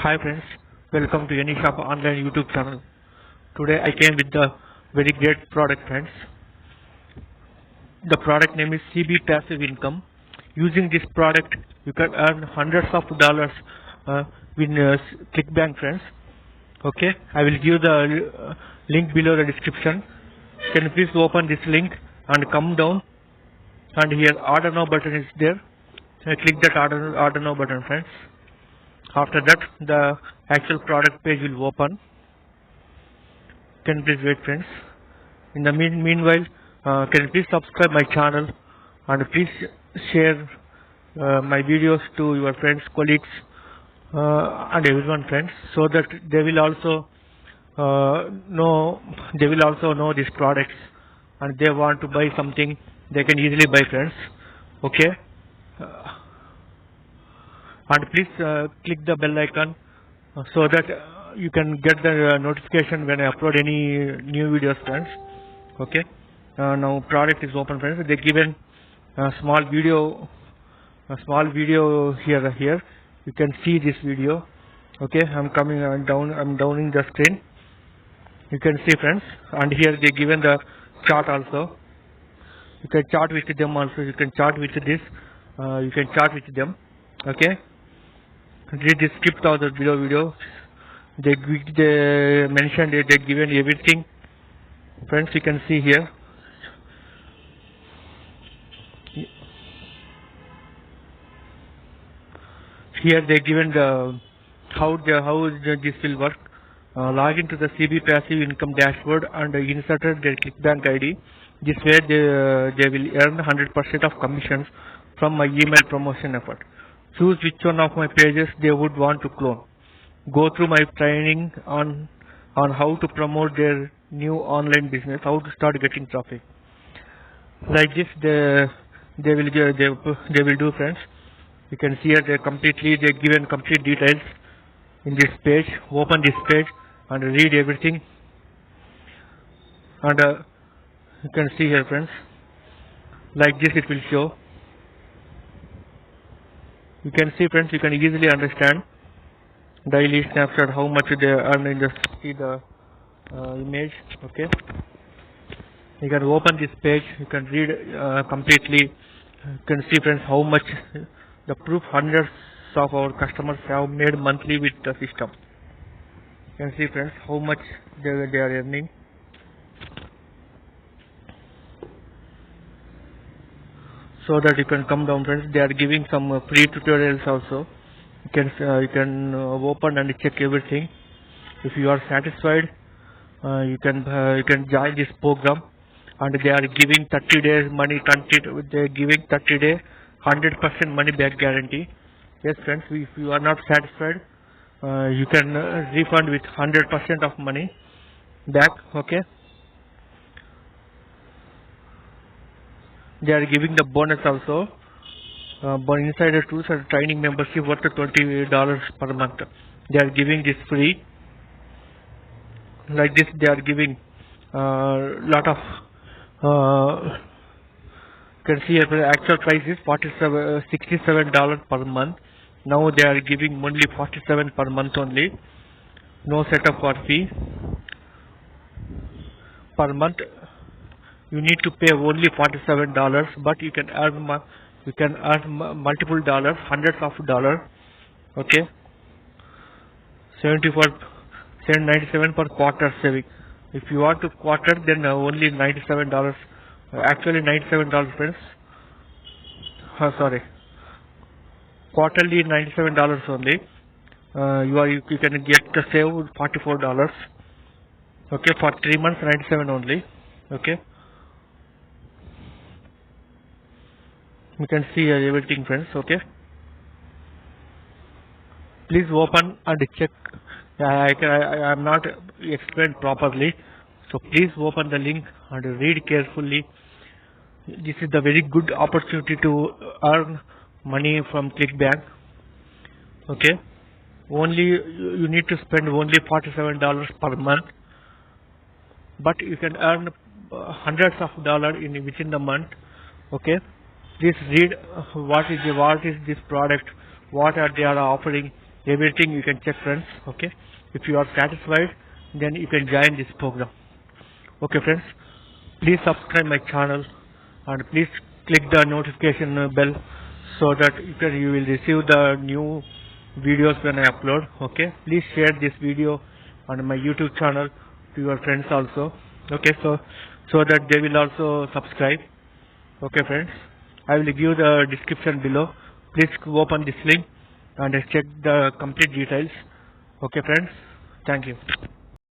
Hi friends, welcome to AnyShop online YouTube channel. Today I came with the very great product friends. The product name is CB Passive Income. Using this product you can earn hundreds of dollars with ClickBank friends. Okay, I will give the link below the description. Can you please open this link and come down, and here order now button is there. Click that order now button friends. After that, the actual product page will open. Can you please wait friends? In the meanwhile, can you please subscribe my channel and please share my videos to your friends, colleagues, and everyone friends, so that they will also know these products, and they want to buy something, they can easily buy friends. Okay. And please click the bell icon so that you can get the notification when I upload any new videos friends. Okay, now product is open friends. They given a small video here. You can see this video. Okay, I'm downing the screen. You can see friends, and here they given the chart also. You can chat with them also. You can chat with this. You can chat with them. Okay. Read the script of the video. They mentioned it, they given everything. Friends, you can see here. Here they given the how this will work. Log into the CB Passive Income dashboard and inserted their ClickBank ID. This way they will earn 100% of commissions from my email promotion effort. Choose which one of my pages they would want to clone. Go through my training on how to promote their new online business, how to start getting traffic. Like this, they will do friends. You can see here they given complete details in this page. Open this page and read everything. And you can see here friends. Like this, it will show. You can see friends, you can easily understand daily snapshot how much they earn in the see the image. Okay, you can open this page, you can read completely. You can see friends how much the proof hundreds of our customers have made monthly with the system. You can see friends how much they are earning. So that you can come down friends, they are giving some free tutorials also. You can open and check everything. If you are satisfied, you can join this program, and they are giving 30 days money. They are giving 30 day 100% money back guarantee. Yes friends, if you are not satisfied, you can refund with 100% of money back. Okay. They are giving the bonus also. Insider tools and training membership worth $20 per month. They are giving this free. Like this, they are giving lot of. You can see here the actual price is $67 per month. Now they are giving only $47 per month only. No setup or fee per month. You need to pay only $47, but you can earn multiple dollars, hundreds of dollars. Okay, 97 per quarter saving. If you want to quarter, then only $97. Actually $97 friends. Sorry, quarterly $97 only. You can get the save $44. Okay, for 3 months 97 only. Okay. You can see everything friends. Okay, please open and check. I am not explained properly, so please open the link and read carefully. This is the very good opportunity to earn money from ClickBank. Okay, only you need to spend only $47 per month, but you can earn hundreds of dollars within the month. Okay, please read what is this product, what are they are offering, everything you can check, friends. Okay, if you are satisfied, then you can join this program. Okay, friends, please subscribe my channel and please click the notification bell so that you will receive the new videos when I upload. Okay, please share this video on my YouTube channel to your friends also. Okay, so that they will also subscribe. Okay, friends, I will give the description below. Please open this link and check the complete details. Okay, friends, thank you.